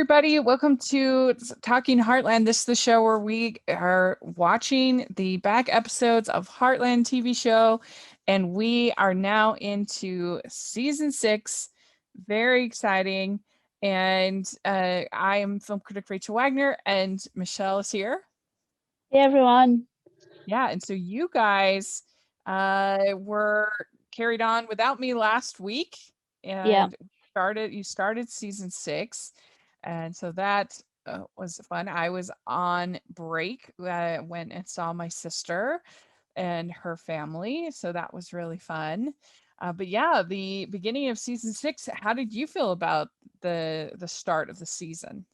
everybody. Welcome to Talking Heartland. This is the show where we are watching the back episodes of Heartland TV show, and we are now into season 6. Very exciting. And I am film critic Rachel Wagner, and Michelle is here. Hey everyone. Yeah, and so you guys were carried on without me last week, Yeah. and you started season 6. And so that was fun. I was on break, went and saw my sister and her family. So that was really fun. But yeah, the beginning of season 6, how did you feel about the start of the season?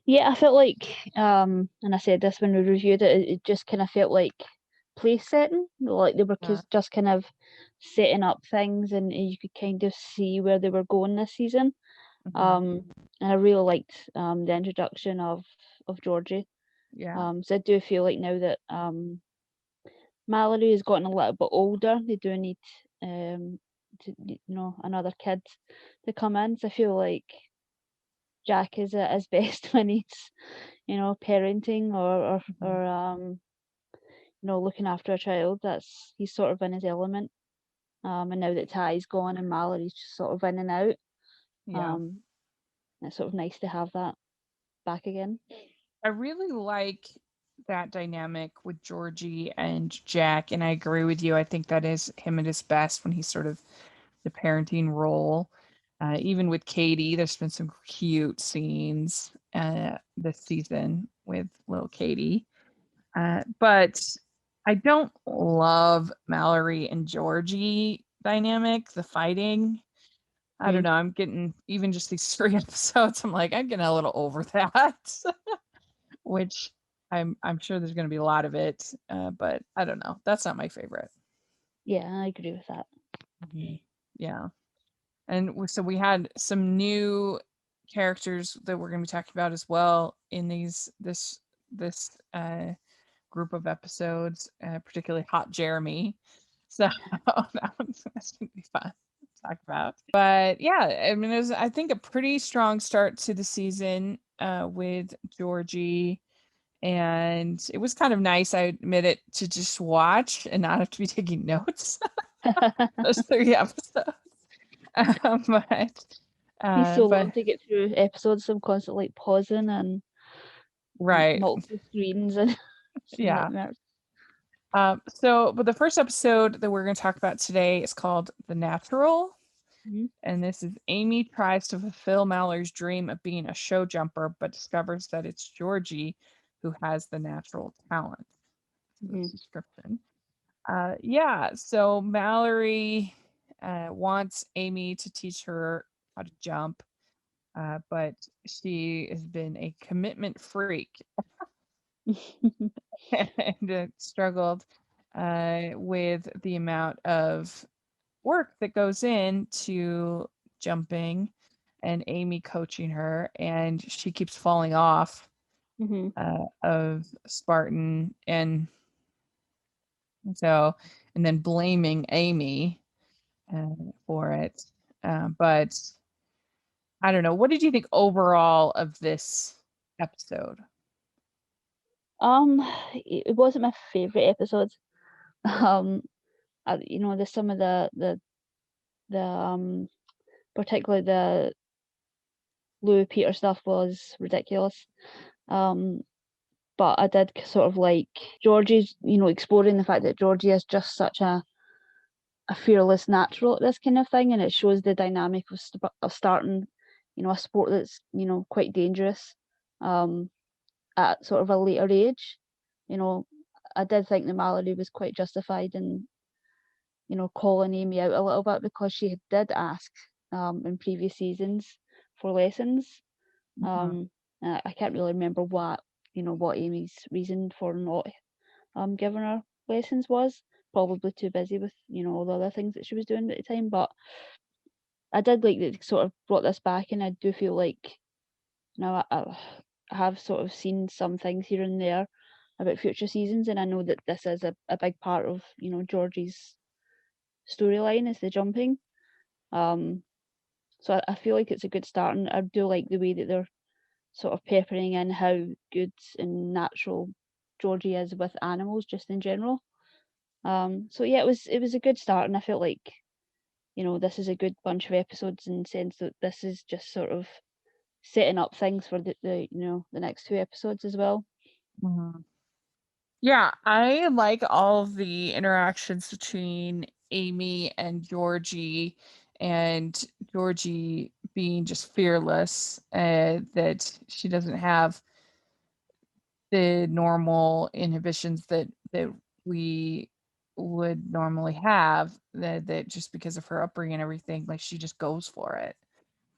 Yeah, I felt like and I said this when we reviewed it, it just kind of felt like place setting. Like they were Yeah. just kind of setting up things and you could kind of see where they were going this season. Mhm. And I really liked the introduction of Georgie. Yeah. So I do feel like now that Mallory has gotten a little bit older, they do need another kid to come in. So I feel like Jack is at his best when he's, parenting Mhm. looking after a child. He's sort of in his element. And now that Ty's gone and Mallory's just sort of in and out, Yeah. um, it's sort of nice to have that back again. I really like that dynamic with Georgie and Jack, and I agree with you. I think that is him at his best when he's sort of the parenting role. Even with Katie, there's been some cute scenes this season with little Katie. But I don't love Mallory and Georgie dynamic, the fighting. I don't Mm. know. I'm getting even just these 3 episodes. I'm getting a little over that. Which I'm sure there's going to be a lot of it, but I don't know. That's not my favorite. Yeah, I agree with that. Mhm. Yeah, and so we had some new characters that we're going to be talking about as well in this group of episodes, particularly Hot Jeremy. So that's going to be fun to talk about. But yeah, I mean, it was, I think, a pretty strong start to the season with Georgie. And it was kind of nice, I admit it, to just watch and not have to be taking notes those 3 episodes. But He's so but long to get through episodes. So I'm constantly like pausing and right. multiple screens and it's a Yeah. nightmare. But the first episode that we're going to talk about today is called The Natural. Mhm. And this is Amy tries to fulfill Mallory's dream of being a show jumper, but discovers that it's Georgie who has the natural talent. So this Mhm. description. Yeah, so Mallory wants Amy to teach her how to jump, but she has been a commitment freak and struggled with the amount of work that goes into jumping, and Amy coaching her, and she keeps falling off Mhm. of Spartan, and so, and then blaming Amy for it. But I don't know. What did you think overall of this episode? It wasn't my favorite episode. Um, there's some of the particularly the Louis Peter stuff was ridiculous. Um, but I did sort of like Georgie's, exploring the fact that Georgie is just such a fearless natural at this kind of thing, and it shows the dynamic of starting, a sport that's quite dangerous, um, at sort of a later age. You know, I did think that Mallory was quite justified in calling Amy out a little bit because she did ask in previous seasons for lessons. Mhm. I can't really remember what Amy's reason for not giving her lessons was. Probably too busy with all the other things that she was doing at the time. But I did like that they sort of brought this back, and I do feel like I have sort of seen some things here and there about future seasons, and I know that this is a big part of Georgie's storyline is the jumping. Um, So I feel like it's a good start, and I do like the way that they're sort of peppering in how good and natural Georgie is with animals just in general. So yeah, it was a good start, and I felt like, this is a good bunch of episodes in the sense that this is just sort of setting up things for the next two episodes as well. Mhm. Yeah, I like all of the interactions between Amy and Georgie, and Georgie being just fearless, that she doesn't have the normal inhibitions that we would normally have, that just because of her upbringing and everything, like she just goes for it.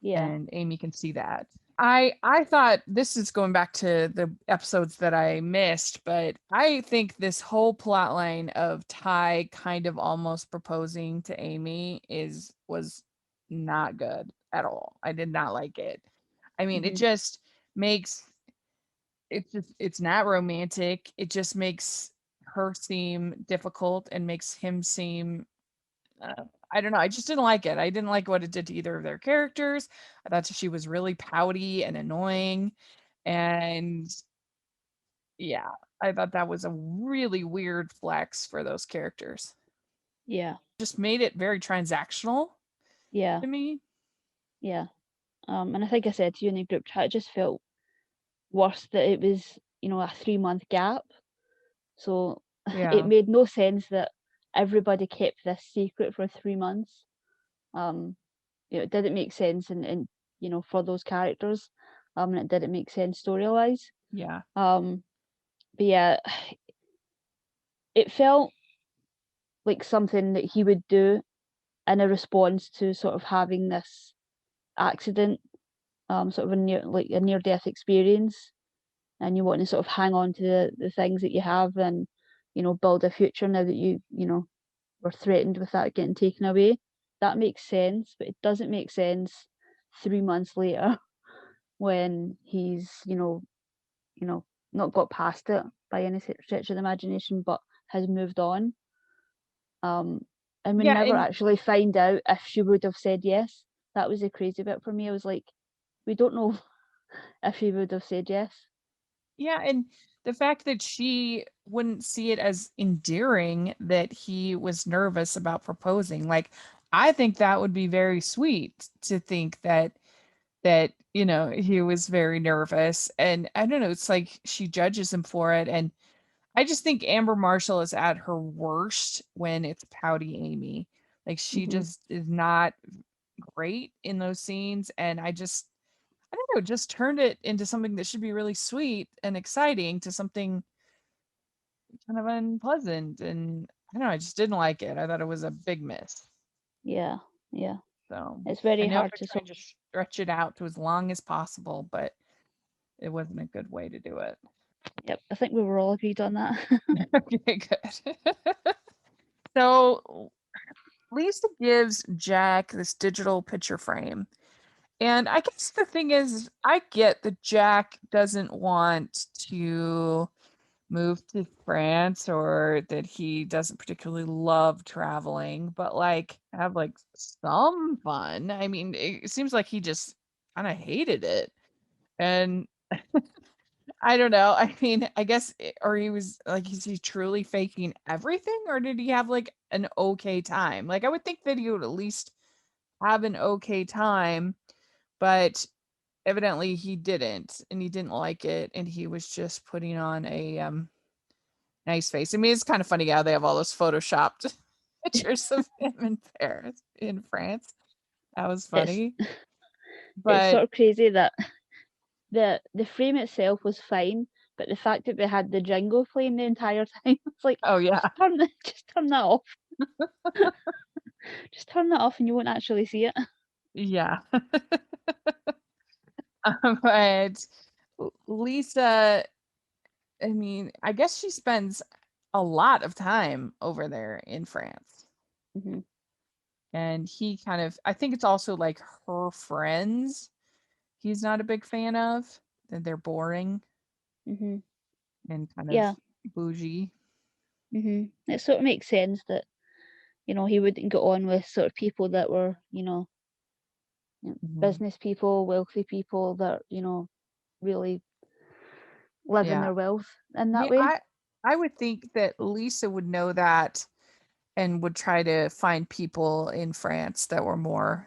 Yeah. And Amy can see that. I thought, this is going back to the episodes that I missed, but I think this whole plot line of Ty kind of almost proposing to Amy was not good at all. I did not like it. I mean, it Hmm. just makes it's not romantic. It just makes her seem difficult and makes him seem, I don't know. I just didn't like it. I didn't like what it did to either of their characters. I thought she was really pouty and annoying. And yeah, I thought that was a really weird flex for those characters. Yeah. Just made it very transactional Yeah. to me. Yeah. And I think I said to you in the group chat, it just felt worse that it was, a 3-month gap. So it Yeah. made no sense that everybody kept this secret for 3 months. Um, it didn't make sense for those characters. And it didn't make sense story-wise. Yeah. Um, but yeah, it felt like something that he would do in a response to sort of having this accident, sort of a near death experience, and you want to sort of hang on to the things that you have, and build a future now that you were threatened with that getting taken away. That makes sense, but it doesn't make sense 3 months later when he's you know not got past it by any stretch of the imagination, but has moved on. And we Yeah. never And actually find out if she would have said yes. That was the crazy bit for me. I was like, we don't know if she would have said yes. yeah, and the fact that she wouldn't see it as endearing that he was nervous about proposing, like, I think that would be very sweet to think that he was very nervous. And I don't know, it's like she judges him for it. And I just think Amber Marshall is at her worst when it's pouty Amy. Like, she Hmm. just is not great in those scenes. And I don't know, just turned it into something that should be really sweet and exciting to something kind of unpleasant. And I don't know, I just didn't like it. I thought it was a big miss. Yeah, yeah. So It's I very know hard they're to trying to stretch it out to as long as possible, but it wasn't a good way to do it. Yep, I think we were all agreed on that. Okay, good. So Lisa gives Jack this digital picture frame. And I guess the thing is, I get that Jack doesn't want to move to France, or that he doesn't particularly love traveling, but like have like some fun. I mean, it seems like he just kind of hated it. And I don't know. I mean, I guess, or he was like, is he truly faking everything, or did he have like an okay time? Like, I would think that he would at least have an okay time, but evidently he didn't, and he didn't like it, and he was just putting on a nice face. I mean, it's kind of funny how they have all those photoshopped pictures of him in Paris, in France. That was it's funny. it's But sort of crazy that the frame itself was fine, but the fact that they had the jingle playing the entire time, it's like, oh yeah, just turn that off. Just turn that off and you won't actually see it. yeah. But Lisa, I mean, I guess she spends a lot of time over there in France. Hmm. And he kind of, I think it's also like her friends he's not a big fan of, that they're boring Hmm. and kind of Yeah. bougie. It sort of makes sense that he wouldn't get on with sort of people that were Mhm. business people, wealthy people that, really live in Yeah. their wealth in that Yeah, way. I would think that Lisa would know that and would try to find people in France that were more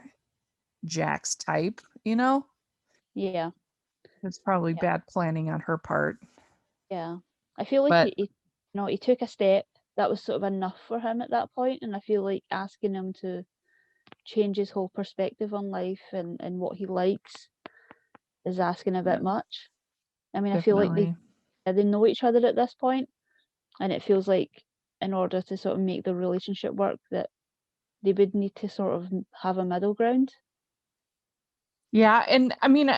Jack's type, you know? Yeah, It's probably yeah, bad planning on her part. yeah. I feel like But he took a step that was sort of enough for him at that point, and I feel like asking him to change his whole perspective on life and what he likes is asking a bit yeah, much. I mean, I feel like definitely. they know each other at this point, and it feels like in order to sort of make the relationship work, that they would need to sort of have a middle ground. Yeah, and I mean,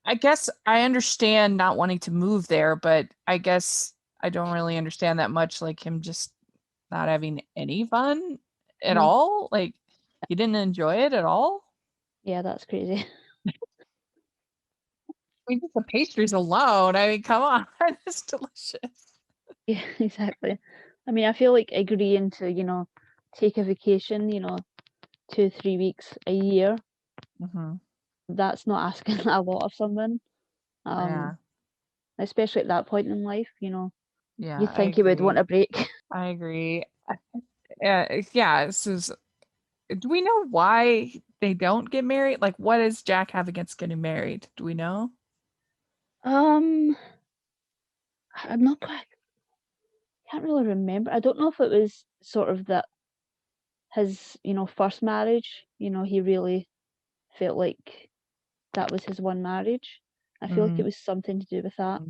I guess I understand not wanting to move there, but I guess I don't really understand that much, like him just not having any fun at Mhm. all. Like he didn't enjoy it at all. Yeah, that's crazy. I mean, just the pastries alone. I mean, come on, it's delicious. Yeah, exactly. I mean, I feel like agreeing to, take a vacation, 2, 3 weeks a year, Hmm. that's not asking a lot of someone. Um, Yeah, especially at that point in life, yeah, you'd I think he would want agree. a break. I agree. Yeah. Do we know why they don't get married? Like, what does Jack have against getting married? Do we know? Um, I'm not quite, can't really remember. I don't know if it was sort of that his, first marriage, he really felt like that was his one marriage. I feel like it Mm-hmm. was something to do with that.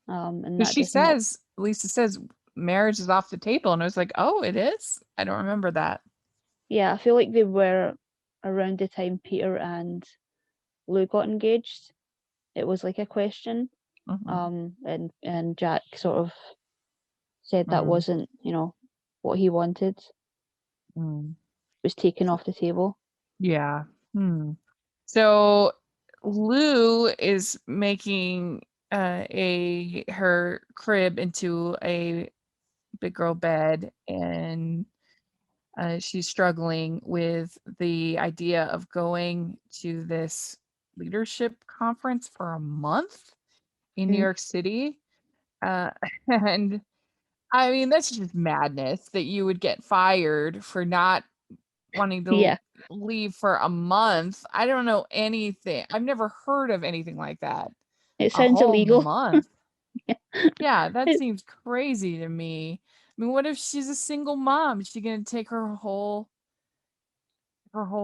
And Because that she just not, says, Lisa says, marriage is off the table, and I was like, oh, it is. I don't remember that. yeah, I feel like they were around the time Peter and Lou got engaged. It was like a question. Hmm. And Jack sort of said that Mm, wasn't, what he wanted. It mm. was taken off the table. Yeah. Hmm. So Lou is making a her crib into a big girl bed, and she's struggling with the idea of going to this leadership conference for a month in New Mhm. York City. Uh, and I mean, that's just madness that you would get fired for not wanting to Yeah, leave for a month. I don't know anything. I've never heard of anything like that. it A sounds whole illegal. month. Yeah, that It, seems crazy to me. I mean, what if she's a single mom? Is she gonna take her whole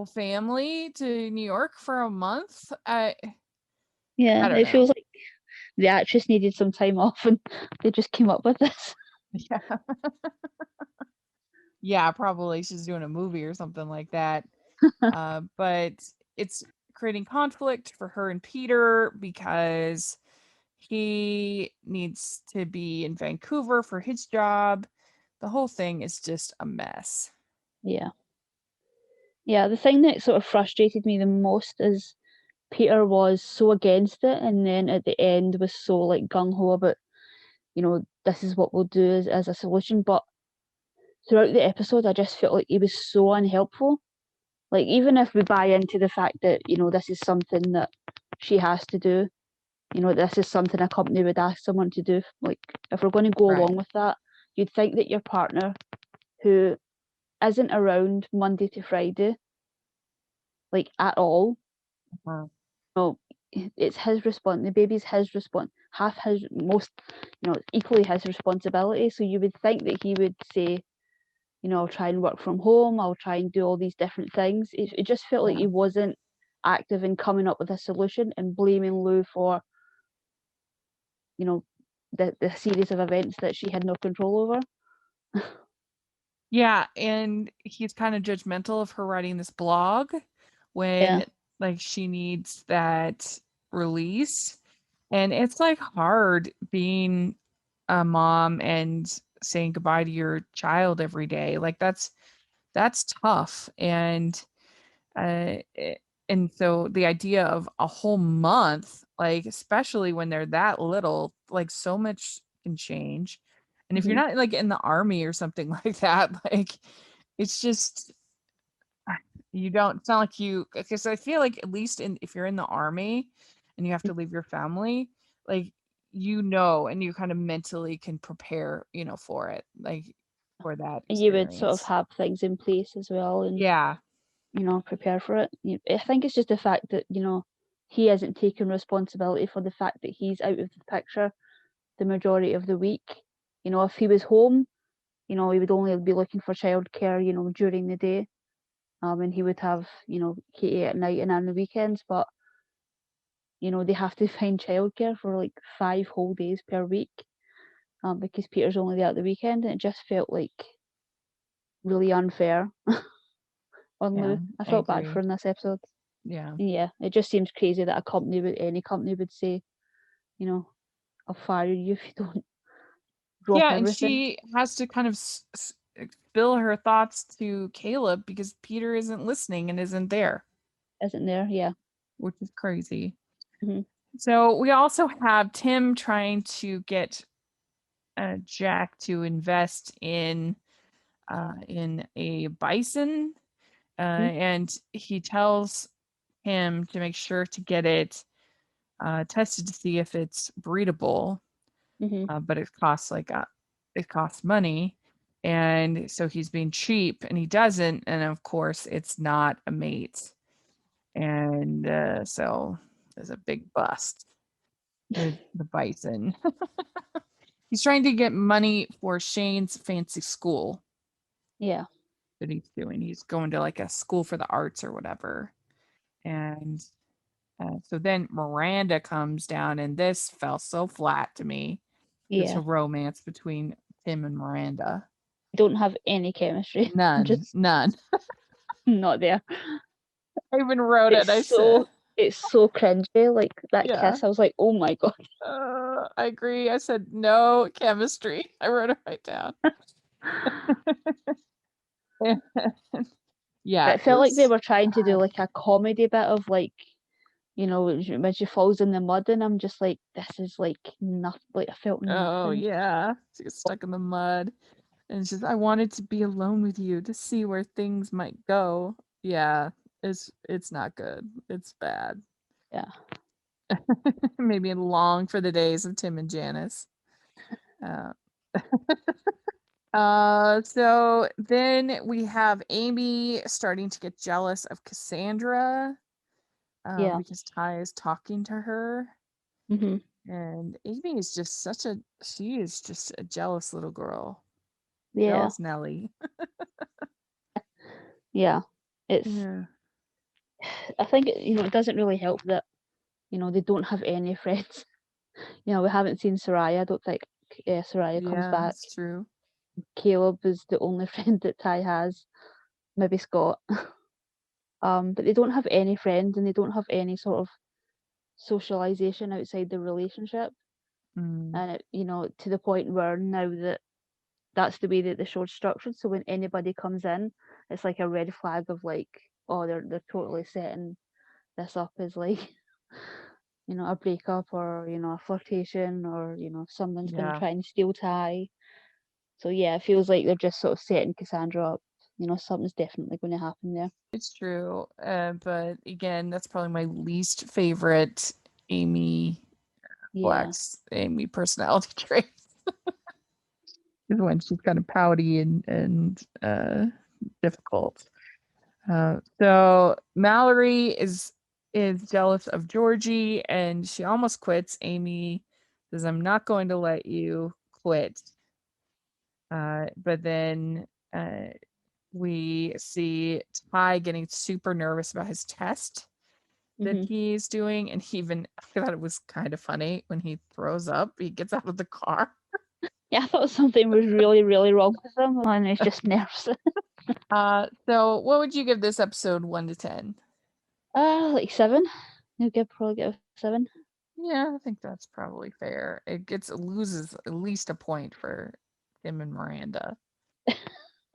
family to New York for a month? yeah, I don't it know. feels like the actress needed some time off and they just came up with this. Yeah. Yeah, probably she's doing a movie or something like that. But it's creating conflict for her and Peter because he needs to be in Vancouver for his job. The whole thing is just a mess. Yeah. Yeah, the thing that sort of frustrated me the most is Peter was so against it and then at the end was so like gung ho about, this is what we'll do as a solution. But throughout the episode I just felt like he was so unhelpful. Like even if we buy into the fact that, this is something that she has to do, this is something a company would ask someone to do. Like if we're going to go Right. along with that, you'd think that your partner who isn't around Monday to Friday, like at all, Mhm. no, it's his response. The baby's his response, half his, most, equally his responsibility. So you would think that he would say, I'll try and work from home. I'll try and do all these different things. It just felt like Yeah. he wasn't active in coming up with a solution and blaming Lou for, you know, the series of events that she had no control over. Yeah, and he's kind of judgmental of her writing this blog Yeah. when like she needs that release. And it's like hard being a mom and saying goodbye to your child every day. Like that's tough. Uh, and so the idea of a whole month, like especially when they're that little, like so much can change. And if you're Hmm. not like in the army or something like that, like it's just You don't, it's not like you, because I feel like at least if you're in the army and you have to leave your family, like, and you kind of mentally can prepare, for it, like, for that And you would sort of experience. have things in place as well, and Yeah. prepare for it. I think it's just the fact that he isn't taking responsibility for the fact that he's out of the picture the majority of the week. If he was home, he would only be looking for childcare, during the day. And he would have, Katie at night and on the weekends, but they have to find childcare for like 5 whole days per week, because Peter's only there at the weekend, and it just felt like really unfair on Yeah, Lou. I I felt bad for agree. him this episode. Yeah. Yeah, it just seems crazy that any company would say, I'll fire you if you don't drop Yeah, and everything. she has to kind of spill her thoughts to Caleb because Peter isn't listening and isn't there, Isn't there? Yeah. which is crazy. Hmm. So we also have Tim trying to get Jack to invest in a bison, Hmm. and he tells him to make sure to get it tested to see if it's breedable, Hmm. but it costs money, and so he's being cheap, and he doesn't, and of course it's not a mate, and so there's a big bust with the bison. He's trying to get money for Shane's fancy school Yeah. that he's doing. He's going to like a school for the arts or whatever. And so then Miranda comes down, and this fell so flat to me. This Yeah. romance between Tim and Miranda. Don't have any chemistry. None, Just none. not there. I even wrote it. It's I said, so cringy. Like that yeah, kiss, I was like, oh my god. I agree. I said, no chemistry. I wrote it right down. Yeah, It felt like they it's were trying to do bad. like a comedy bit of like, when she falls in the mud, and I'm just like, this is like nothing. Like I felt Oh, nothing. yeah. She gets stuck in the mud. And it's just, I wanted to be alone with you to see where things might go. Yeah, it's not good. It's bad. Yeah. Maybe long for the days of Tim and Janice. Uh, so then we have Amy starting to get jealous of Cassandra, Yeah. because Ty is talking to her. Hmm. And Amy is just she is just a jealous little girl. Yeah. Jealous Nelly. Yeah. It's. Yeah. I think it doesn't really help that they don't have any friends. We haven't seen Soraya. I don't think Soraya comes Yeah, back. it's true. Caleb is the only friend that Ty has. Maybe Scott. But they don't have any friends, and they don't have any sort of socialization outside the relationship. Mm, And to the point where now that that's the way that the show's structured, so when anybody comes in, it's like a red flag of like, oh, they're totally setting this up as like a breakup, or a flirtation, or someone's going to yeah. try and steal Ty. So yeah, it feels like they're just sort of setting Cassandra up. Something's definitely going to happen there. It's true. But again, that's probably my least favorite Amy Yeah. Amy personality trait is when she's kind of pouty and difficult. So Mallory is jealous of Georgie, and she almost quits. Amy says, "I'm not going to let you quit." But then we see Ty getting super nervous about his test that Hmm. he's doing, and I thought it was kind of funny when he throws up. He gets out of the car. Yeah, I thought something was really, really wrong with him, and it's just nerves. So what would you give this episode 1 to 10? Like 7. Probably give a 7. Yeah, I think that's probably fair. Loses at least a point for him and Miranda.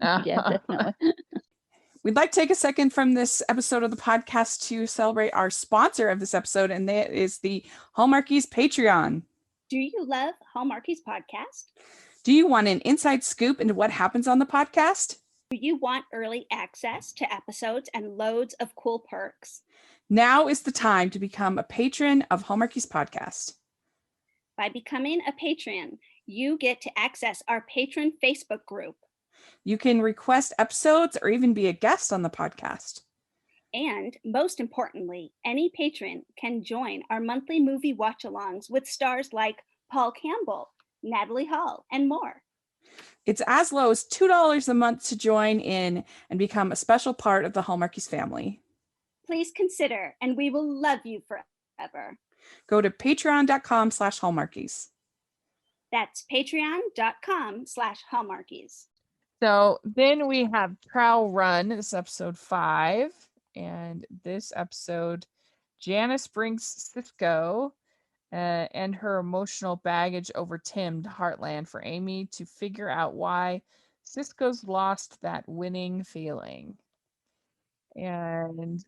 Yeah, definitely. We'd like to take a second from this episode of the podcast to celebrate our sponsor of this episode, and that is the Hallmarkies Patreon. Do you love Hallmarkies Podcast? Do you want an inside scoop into what happens on the podcast? you want early access to episodes and loads of cool perks? Now is the time to become a patron of Hallmarkies Podcast. By becoming a patron, you get to access our patron Facebook group. You can request episodes or even be a guest on the podcast. And most importantly, any patron can join our monthly movie watch-alongs with stars like Paul Campbell, Natalie Hall, and more. It's as low as $2 a month to join in and become a special part of the Hallmarkies family. Please consider, and we will love you forever. Go to patreon.com/Hallmarkies. That's patreon.com/Hallmarkies. So then we have Trial Run. This is episode 5. And this episode, Janice brings Cisco and her emotional baggage over Tim to Heartland for Amy to figure out why Cisco's lost that winning feeling. And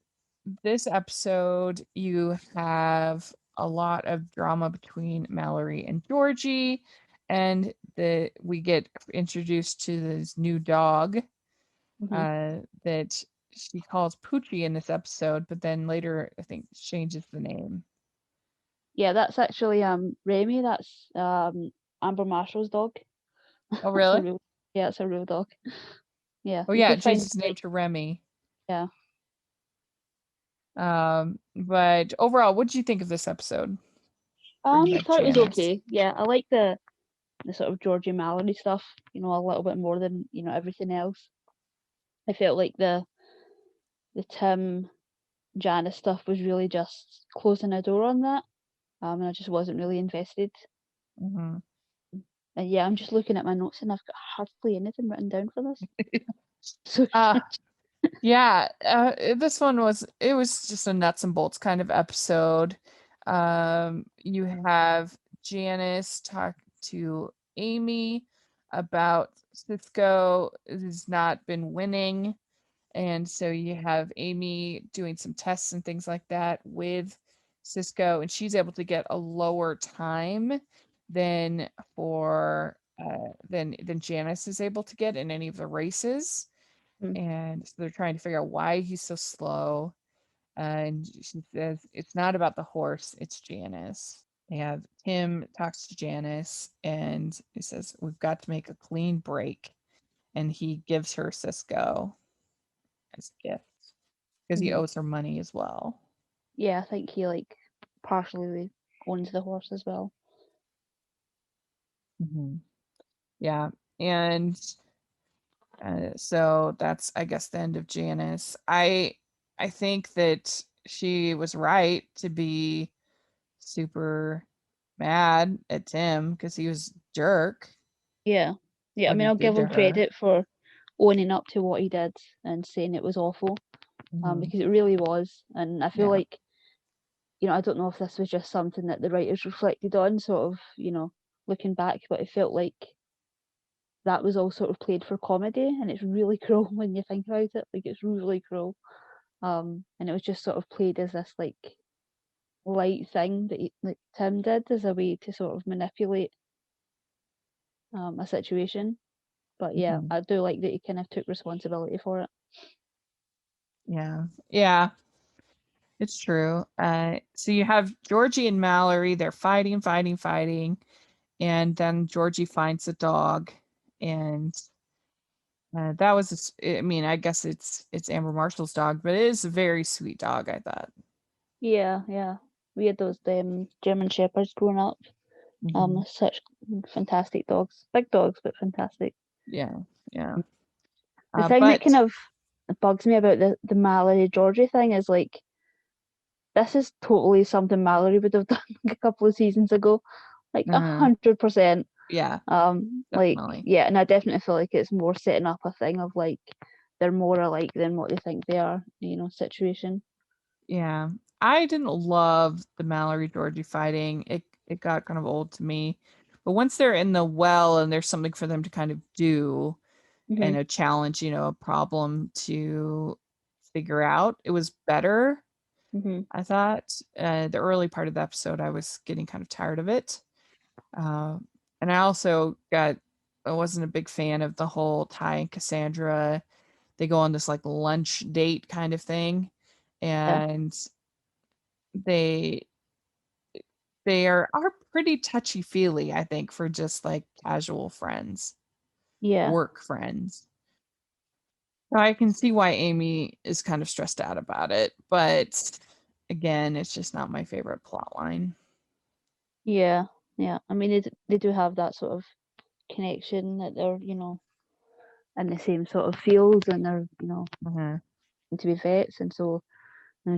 this episode, you have a lot of drama between Mallory and Georgie, and we get introduced to this new dog that she calls Poochie in this episode, but then later I think changes the name. Yeah, that's actually Remy. That's Amber Marshall's dog. Oh, really? It's a real dog. Yeah. Oh, yeah, it changed its name to Remy. Yeah. But overall, what did you think of this episode? I thought it was okay. Yeah, I like the sort of Georgie Mallory stuff, a little bit more than, everything else. I felt like the Tim Janice stuff was really just closing a door on that. And I just wasn't really invested. Mm-hmm. And yeah, I'm just looking at my notes and I've got hardly anything written down for this. So yeah, this one was just a nuts and bolts kind of episode. You have Janice talk to Amy about Cisco has not been winning. And so you have Amy doing some tests and things like that with Cisco, and she's able to get a lower time than than Janice is able to get in any of the races. And so they're trying to figure out why he's so slow. And she says it's not about the horse, it's Janice. They have Tim talks to Janice and he says, we've got to make a clean break. And he gives her Cisco as a gift because he owes her money as well. Yeah, I think he partially owns the horse as well. Yeah, and so that's, I guess, the end of Janice. I think that she was right to be super mad at Tim because he was a jerk. Yeah. I mean, I'll give him credit for owning up to what he did and saying it was awful, because it really was. And I feel like, I don't know if this was just something that the writers reflected on, sort of, looking back, but it felt like that was all sort of played for comedy, and it's really cruel when you think about it. Like, it's really cruel. And it was just sort of played as this light thing that Tim did as a way to sort of manipulate a situation. But yeah, I do like that he kind of took responsibility for it. Yeah, it's true. So you have Georgie and Mallory, they're fighting, and then Georgie finds the dog, and that was, I mean, I guess it's Amber Marshall's dog, but it is a very sweet dog, I thought. Yeah. We had those German Shepherds growing up. Such fantastic dogs. Big dogs, but fantastic. Yeah. The thing that kind of bugs me about the Mallory Georgie thing is this is totally something Mallory would have done a couple of seasons ago. 100%. Yeah. Definitely. Yeah, and I definitely feel like it's more setting up a thing of they're more alike than what they think they are, situation. Yeah. I didn't love the Mallory Georgie fighting. It got kind of old to me. But once they're in the well and there's something for them to kind of do and a challenge, a problem to figure out, it was better. I thought the early part of the episode, I was getting kind of tired of it. And I also got wasn't a big fan of the whole Ty and Cassandra. They go on this like lunch date kind of thing, and they are pretty touchy feely, I think, for just like casual friends, Yeah. work friends. So I can see why Amy is kind of stressed out about it, but again, it's just not my favorite plot line. Yeah. Yeah. I mean, they do have that sort of connection that they're, in the same sort of field, and they're, Mhm. to be vets, and so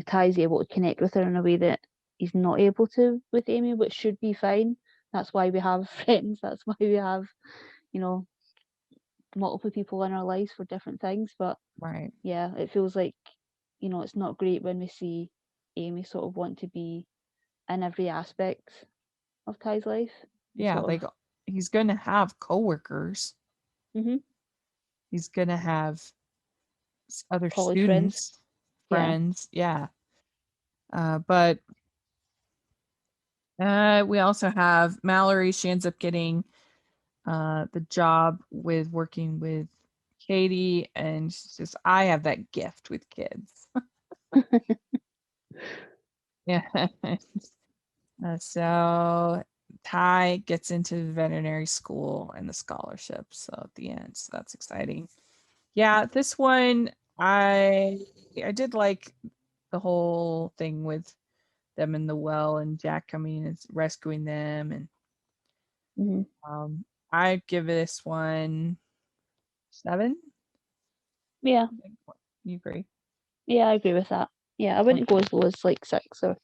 Ty's able to connect with her in a way that he's not able to with Amy, which should be fine. That's why we have friends. That's why we have, multiple people in our lives for different things. But Right. yeah, it feels like, it's not great when we see Amy sort of want to be in every aspect of Ty's life. Yeah, like he's gonna have coworkers. Mhm. He's gonna have other College friends. students, Yeah. friends. Yeah. But we also have Mallory. She ends up getting the job with working with Katie, and she says, I have that gift with kids. Yeah. So Ty gets into veterinary school and the scholarship. So at the end, so that's exciting. Yeah, this one I did like the whole thing with them in the well and Jack coming and rescuing them, and Mhm. I'd give this one 7. Yeah. You agree? Yeah, I agree with that. Yeah, I wouldn't go as low as like 6 or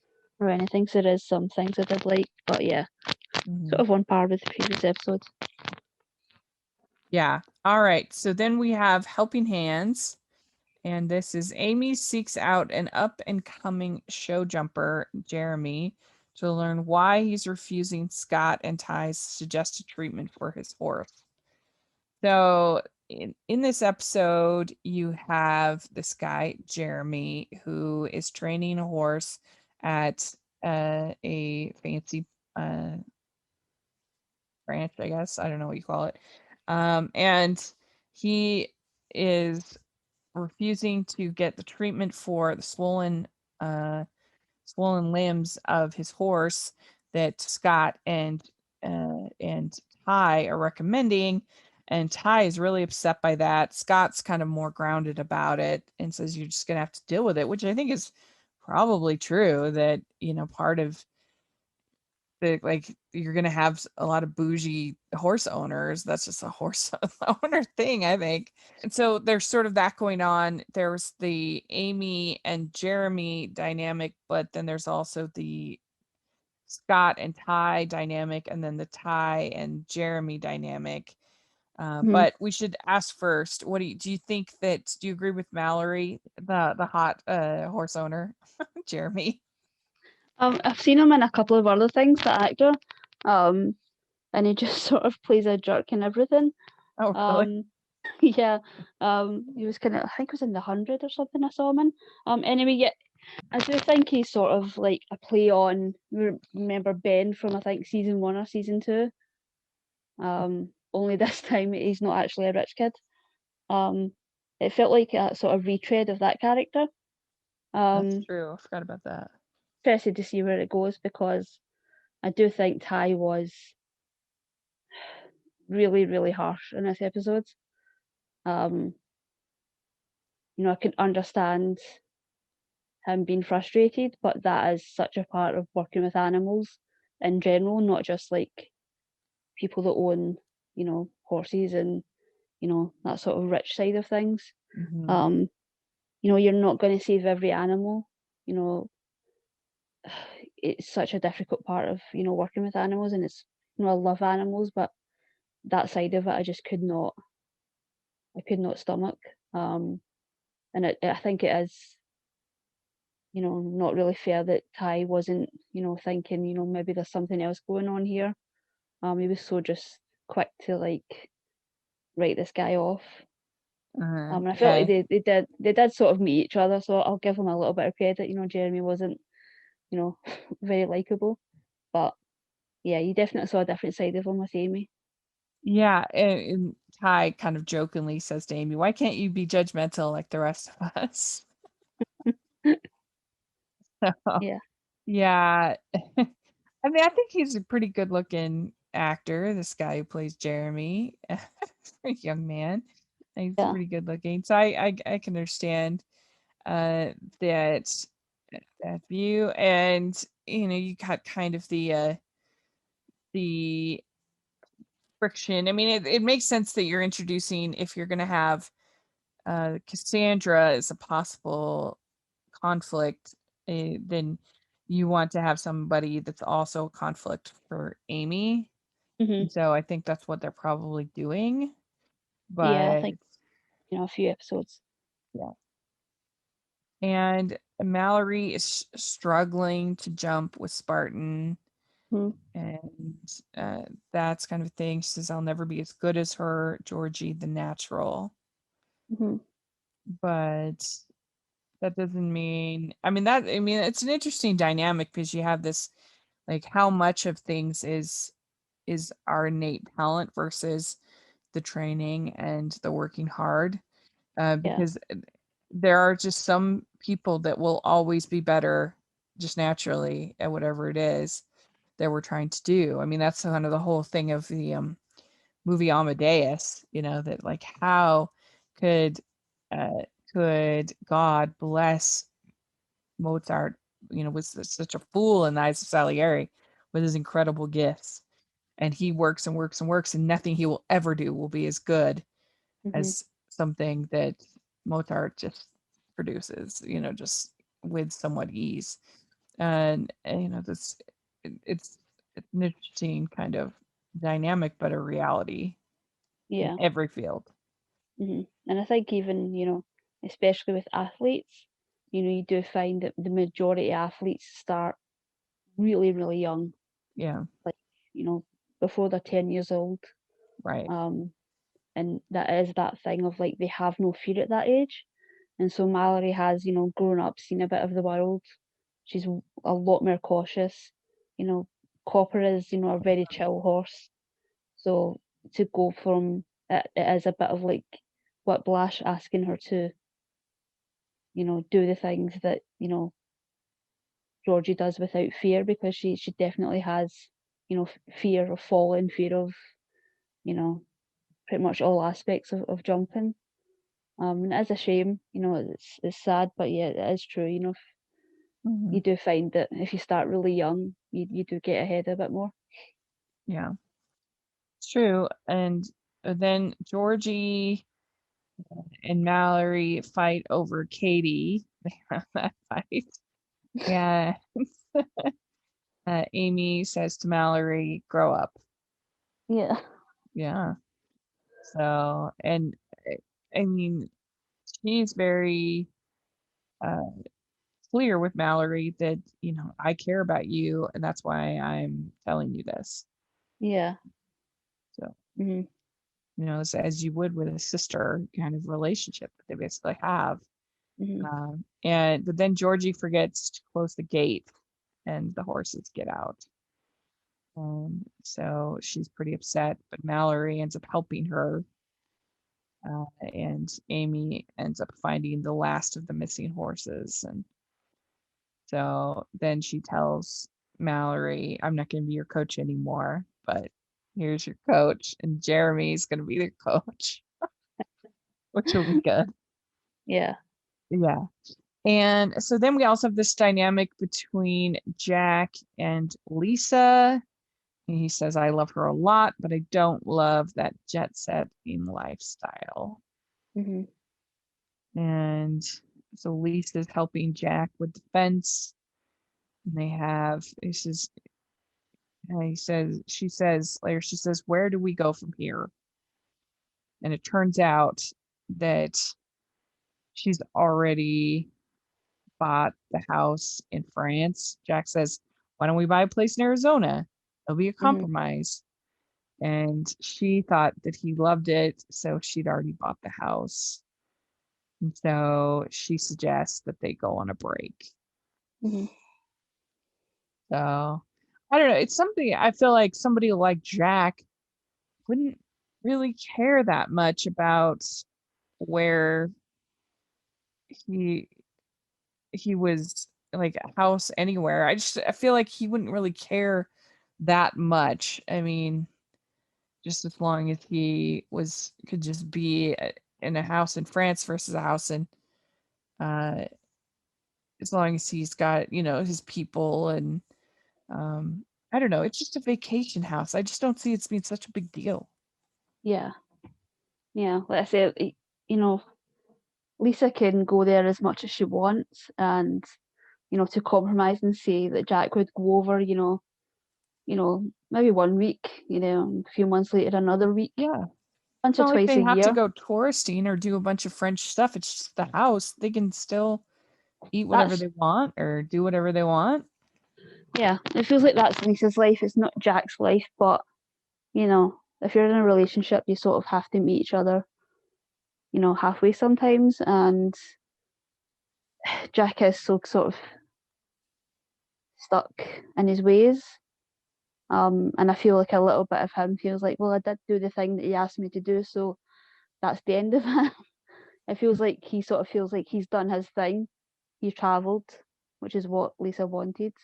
anything. So there is some things I did like, but yeah, Mhm. sort of on par with the previous episodes. Yeah. All right. So then we have Helping Hands. And this is Amy seeks out an up and coming show jumper, Jeremy, to learn why he's refusing Scott and Ty's suggested treatment for his horse. So in this episode, you have this guy, Jeremy, who is training a horse at a fancy ranch, I guess. I don't know what you call it. And he is refusing to get the treatment for the swollen limbs of his horse that Scott and Ty are recommending. And Ty is really upset by that. Scott's kind of more grounded about it and says you're just gonna have to deal with it, which I think is probably true. That part of like you're gonna have a lot of bougie horse owners. That's just a horse owner thing, I think. And so there's sort of that going on. There's the Amy and Jeremy dynamic, but then there's also the Scott and Ty dynamic, and then the Ty and Jeremy dynamic. Mhm. But we should ask first. What do you think that? Do you agree with Mallory, the hot horse owner, Jeremy? I've seen him in a couple of other things, the actor, and he just sort of plays a jerk in everything. Oh, really? Yeah, he was I think it was in The 100 or something I saw him in. Anyway, yeah, I do think he's sort of like a play on, remember Ben from I think season 1 or season 2? Only this time he's not actually a rich kid. It felt like a sort of retread of that character. That's Um, true. I forgot about that. Interested to see where it goes, because I do think Ty was really, really harsh in this episode. Um, I can understand him being frustrated, but that is such a part of working with animals in general, not just like people that own, horses and, that sort of rich side of things. Mhm. You're not going to save every animal. You know, it's such a difficult part of, working with animals, and it's, I love animals, but that side of it, I could not stomach. And I think it is, not really fair that Ty wasn't, thinking, maybe there's something else going on here. He was so just quick to like write this guy off. And I felt like Yeah. they did sort of meet each other, so I'll give him a little bit of credit. Jeremy wasn't, very likable, but yeah, you definitely saw a different side of him with Amy. Yeah, and Ty kind of jokingly says to Amy, "Why can't you be judgmental like the rest of us?" So, Yeah. yeah. I mean, I think he's a pretty good-looking actor, this guy who plays Jeremy, a young man. He's Yeah. pretty good-looking. So I can understand uh that that view. And you got kind of the friction. I mean, it makes sense that you're introducing, if you're going to have Cassandra as a possible conflict, then you want to have somebody that's also a conflict for Amy. Hmm. And so I think that's what they're probably doing. Yeah, I But think, a few episodes. yeah. And Mallory is struggling to jump with Spartan. Hmm. And that's kind of a thing. She says, "I'll never be as good as her, Georgie, the natural." Hmm. But that doesn't mean, I mean, it's an interesting dynamic, because you have this, like, how much of things is our innate talent versus the training and the working hard. Yeah. Because there are just some people that will always be better just naturally at whatever it is that we're trying to do. I mean, that's kind of the whole thing of the movie Amadeus, that, like, how could uh could God bless Mozart, was such a fool in the eyes of Salieri with his incredible gifts. And he works and works and works, and nothing he will ever do will be as good Hmm. as something that Mozart just produces, just with somewhat ease. And this it's an interesting kind of dynamic, but a reality in Yeah. every field. Hmm. And I think even, especially with athletes, you do find that the majority of athletes start really, really young, Yeah, like, you know, before they're 10 years old. right. Um, and that is that thing of like they have no fear at that age. And so Mallory has, grown up, seen a bit of the world. She's a lot more cautious. You know, Copper is, a very chill horse. So to go from it is a bit of like whiplash asking her to, do the things that, Georgie does without fear, because she definitely has, fear of falling, fear of, you know, pretty much all aspects of jumping. And it is a shame, it's sad, but yeah, it is true. Mhm. You do find that if you start really young, you do get ahead a bit more. Yeah, it's true. And then Georgie and Mallory fight over Katie. They have that fight. Yeah. Amy says to Mallory, "Grow up." Yeah. Yeah. So, and I mean, she's very uh, clear with Mallory that, "I care about you, and that's why I'm telling you this." Yeah. So, Hmm. as you would with a sister kind of relationship that they basically have. Hmm. And but then Georgie forgets to close the gate, and the horses get out. So she's pretty upset, but Mallory ends up helping her, and Amy ends up finding the last of the missing horses. And so then she tells Mallory, "I'm not going to be your coach anymore, but here's your coach, and Jeremy's going to be the coach," which will be good. Yeah. Yeah. And so then we also have this dynamic between Jack and Lisa. And he says, "I love her a lot, but I don't love that jet setting lifestyle." Hmm. And so Lisa's helping Jack with the fence. And she says later, she says, "Where do we go from here?" And it turns out that she's already bought the house in France. Jack says, "Why don't we buy a place in Arizona? It'll be a Hmm. compromise." And she thought that he loved it, so she'd already bought the house. And so she suggests that they go on a break. Hmm. So I don't know. It's something I feel like somebody like Jack wouldn't really care that much about where he was, like, a house anywhere. I feel like he wouldn't really care that much. I mean, just as long as he could just be in a house in France versus a house in uh as long as he's got, his people and um I don't know, it's just a vacation house. I just don't see it being such a big deal. Yeah. Yeah. Like I say, you know, Lisa can go there as much as she wants, and to compromise and say that Jack would go over, maybe 1 week, a few months later, another week, Yeah. once It's or not like twice they a have to year. go touristing or do a bunch of French stuff. It's just the house. They can still eat whatever That's, they want or do whatever they want. yeah, it feels like that's Lisa's life. It's not Jack's life, but, if you're in a relationship, you sort of have to meet each other, halfway sometimes. And Jack is so sort of stuck in his ways. And I feel like a little bit of him feels like, well, I did do the thing that he asked me to do, so that's the end of it. It feels like he sort of feels like he's done his thing. He's travelled, which is what Lisa wanted.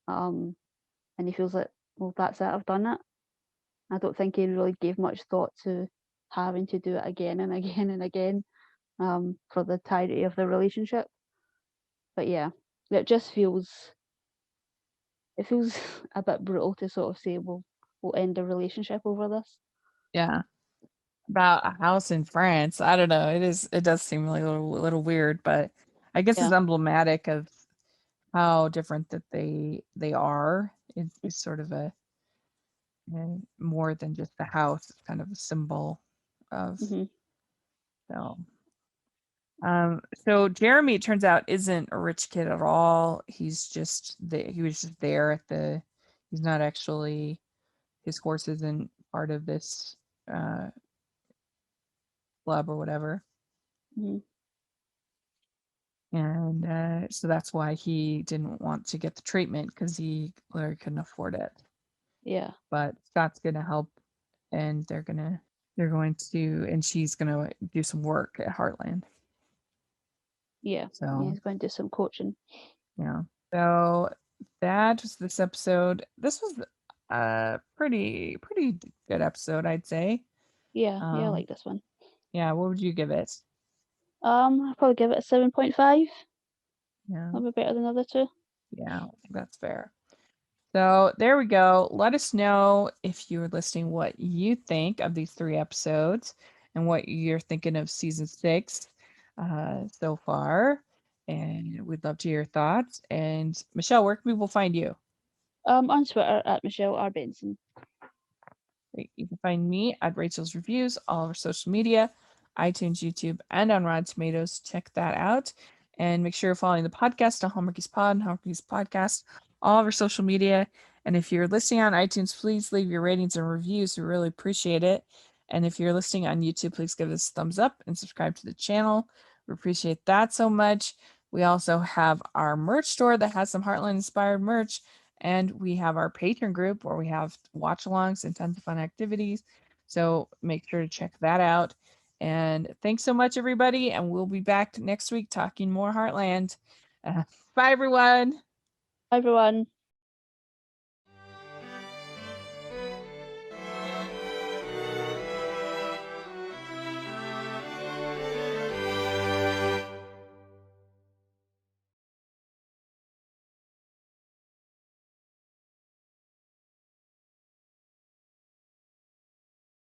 And he feels like, well, that's it, I've done it. I don't think he really gave much thought to having to do it again and again and again, for the entirety of the relationship. But yeah, it just feels a bit brutal to sort of say, well, we'll end the relationship over this. Yeah. About a house in France. I don't know. It does seem like a little weird, but I guess it's Yeah. emblematic of how different that they are. It's sort of more than just the house. It's kind of a symbol of Hmm. so. So Jeremy, it turns out, isn't a rich kid at all. He was just there at the. He's not actually. His horse isn't part of this uh, club or whatever, Hmm. and so that's why he didn't want to get the treatment because he literally couldn't afford it. Yeah. But Scott's gonna help, and they're going to, and she's gonna do some work at Heartland. Yeah. So He's going to do some coaching. yeah. So that was this episode. This was a pretty good episode, I'd say. Yeah. Yeah, I Um, like this one. yeah. What would you give it? I'll probably give it a 7.5. Yeah. That'll be better than the other two. Yeah. I think that's fair. So there we go. Let us know if you're listening what you think of these 3 episodes and what you're thinking of season 6 so far. And we'd love to hear your thoughts. And Michelle, where can people find you? On Twitter at Michelle R. Benson. Great. You can find me at Rachel's Reviews, all over social media, iTunes, YouTube, and on Rotten Tomatoes. Check that out. And make sure you're following the podcast on Hallmarkies Pod and Hallmarkies Podcast, all over social media. And if you're listening on iTunes, please leave your ratings and reviews. We really appreciate it. And if you're listening on YouTube, please give us a thumbs up and subscribe to the channel. We appreciate that so much. We also have our merch store that has some Heartland inspired merch. And we have our Patreon group where we have watch alongs and tons of fun activities. So make sure to check that out. And thanks so much, everybody. And we'll be back next week talking more Heartland. Bye, everyone. Bye, everyone.